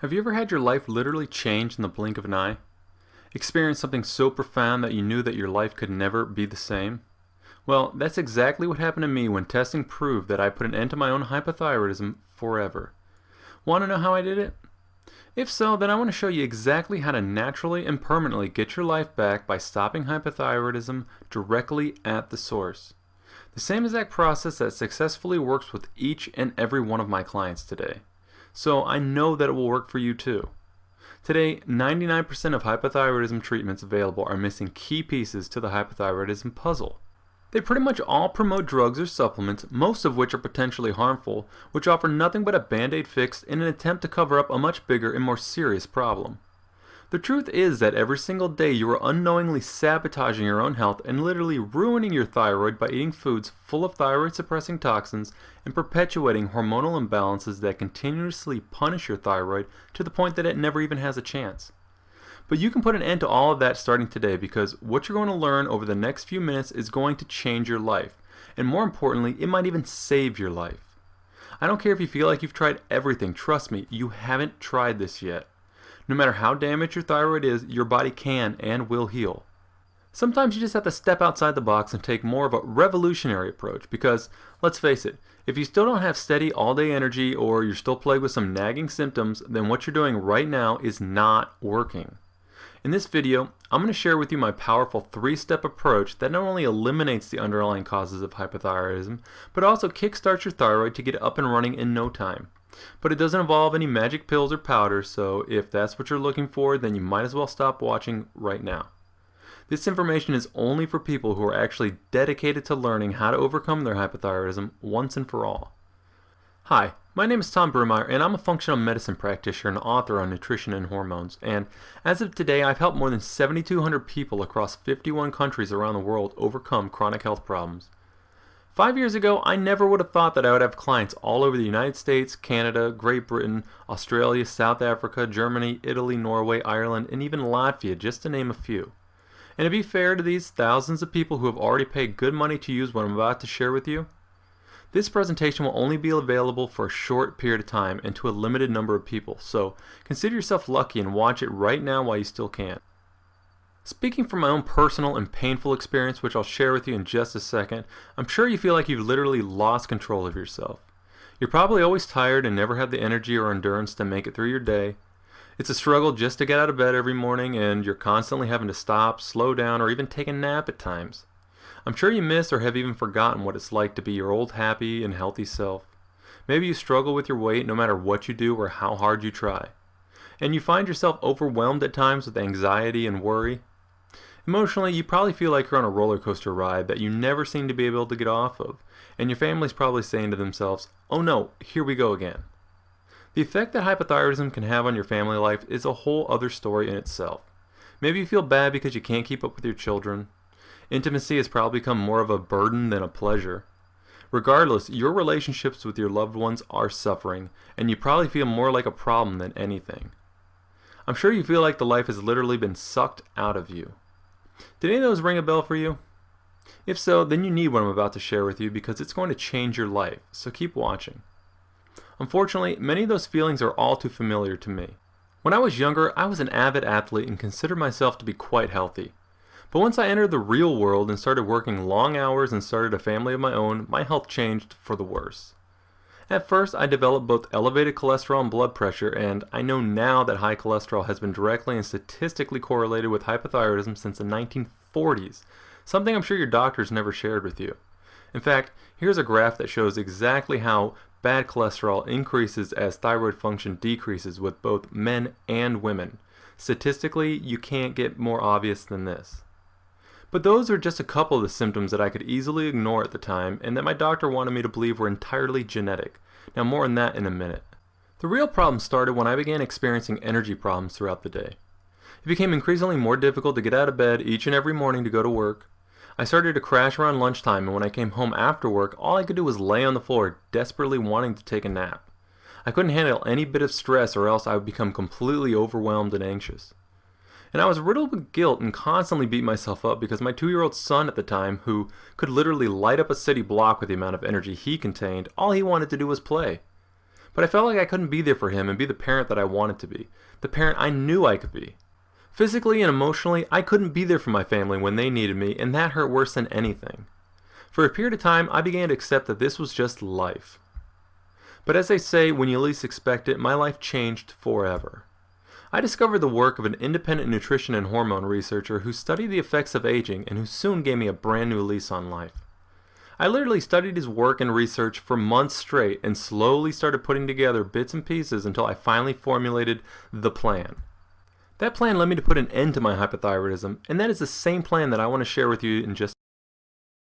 Have you ever had your life literally change in the blink of an eye? Experienced something so profound that you knew that your life could never be the same? Well, that's exactly what happened to me when testing proved that I put an end to my own hypothyroidism forever. Want to know how I did it? If so, then I want to show you exactly how to naturally and permanently get your life back by stopping hypothyroidism directly at the source. The same exact process that successfully works with each and every one of my clients today. So I know that it will work for you too. Today, 99% of hypothyroidism treatments available are missing key pieces to the hypothyroidism puzzle. They pretty much all promote drugs or supplements, most of which are potentially harmful, which offer nothing but a band-aid fix in an attempt to cover up a much bigger and more serious problem. The truth is that every single day you are unknowingly sabotaging your own health and literally ruining your thyroid by eating foods full of thyroid-suppressing toxins and perpetuating hormonal imbalances that continuously punish your thyroid to the point that it never even has a chance. But you can put an end to all of that starting today, because what you're going to learn over the next few minutes is going to change your life. And more importantly, it might even save your life. I don't care if you feel like you've tried everything. Trust me, you haven't tried this yet. No matter how damaged your thyroid is, your body can and will heal. Sometimes you just have to step outside the box and take more of a revolutionary approach because, let's face it, if you still don't have steady all-day energy or you're still plagued with some nagging symptoms, then what you're doing right now is not working. In this video, I'm going to share with you my powerful 3-step approach that not only eliminates the underlying causes of hypothyroidism, but also kickstarts your thyroid to get it up and running in no time. But it doesn't involve any magic pills or powders, so if that's what you're looking for, then you might as well stop watching right now. This information is only for people who are actually dedicated to learning how to overcome their hypothyroidism once and for all. Hi, my name is Tom Brumeyer, and I'm a functional medicine practitioner and author on nutrition and hormones. And as of today, I've helped more than 7,200 people across 51 countries around the world overcome chronic health problems. 5 years ago, I never would have thought that I would have clients all over the United States, Canada, Great Britain, Australia, South Africa, Germany, Italy, Norway, Ireland, and even Latvia, just to name a few. And to be fair to these thousands of people who have already paid good money to use what I'm about to share with you, this presentation will only be available for a short period of time and to a limited number of people, so consider yourself lucky and watch it right now while you still can. Speaking from my own personal and painful experience, which I'll share with you in just a second, I'm sure you feel like you've literally lost control of yourself. You're probably always tired and never have the energy or endurance to make it through your day. It's a struggle just to get out of bed every morning, and you're constantly having to stop, slow down, or even take a nap at times. I'm sure you miss or have even forgotten what it's like to be your old happy and healthy self. Maybe you struggle with your weight no matter what you do or how hard you try. And you find yourself overwhelmed at times with anxiety and worry. Emotionally, you probably feel like you're on a roller coaster ride that you never seem to be able to get off of, and your family's probably saying to themselves, "Oh no, here we go again." The effect that hypothyroidism can have on your family life is a whole other story in itself. Maybe you feel bad because you can't keep up with your children. Intimacy has probably become more of a burden than a pleasure. Regardless, your relationships with your loved ones are suffering, and you probably feel more like a problem than anything. I'm sure you feel like the life has literally been sucked out of you. Did any of those ring a bell for you? If so, then you need what I'm about to share with you because it's going to change your life, so keep watching. Unfortunately, many of those feelings are all too familiar to me. When I was younger, I was an avid athlete and considered myself to be quite healthy. But once I entered the real world and started working long hours and started a family of my own, my health changed for the worse. At first, I developed both elevated cholesterol and blood pressure, and I know now that high cholesterol has been directly and statistically correlated with hypothyroidism since the 1940s, something I'm sure your doctors never shared with you. In fact, here's a graph that shows exactly how bad cholesterol increases as thyroid function decreases with both men and women. Statistically, you can't get more obvious than this. But those are just a couple of the symptoms that I could easily ignore at the time and that my doctor wanted me to believe were entirely genetic. Now more on that in a minute. The real problem started when I began experiencing energy problems throughout the day. It became increasingly more difficult to get out of bed each and every morning to go to work. I started to crash around lunchtime, and when I came home after work, all I could do was lay on the floor desperately wanting to take a nap. I couldn't handle any bit of stress or else I would become completely overwhelmed and anxious. And I was riddled with guilt and constantly beat myself up because my 2-year-old son at the time, who could literally light up a city block with the amount of energy he contained, all he wanted to do was play. But I felt like I couldn't be there for him and be the parent that I wanted to be, the parent I knew I could be. Physically and emotionally, I couldn't be there for my family when they needed me, and that hurt worse than anything. For a period of time, I began to accept that this was just life. But as they say, when you least expect it, my life changed forever. I discovered the work of an independent nutrition and hormone researcher who studied the effects of aging and who soon gave me a brand new lease on life. I literally studied his work and research for months straight and slowly started putting together bits and pieces until I finally formulated the plan. That plan led me to put an end to my hypothyroidism, and that is the same plan that I want to share with you in just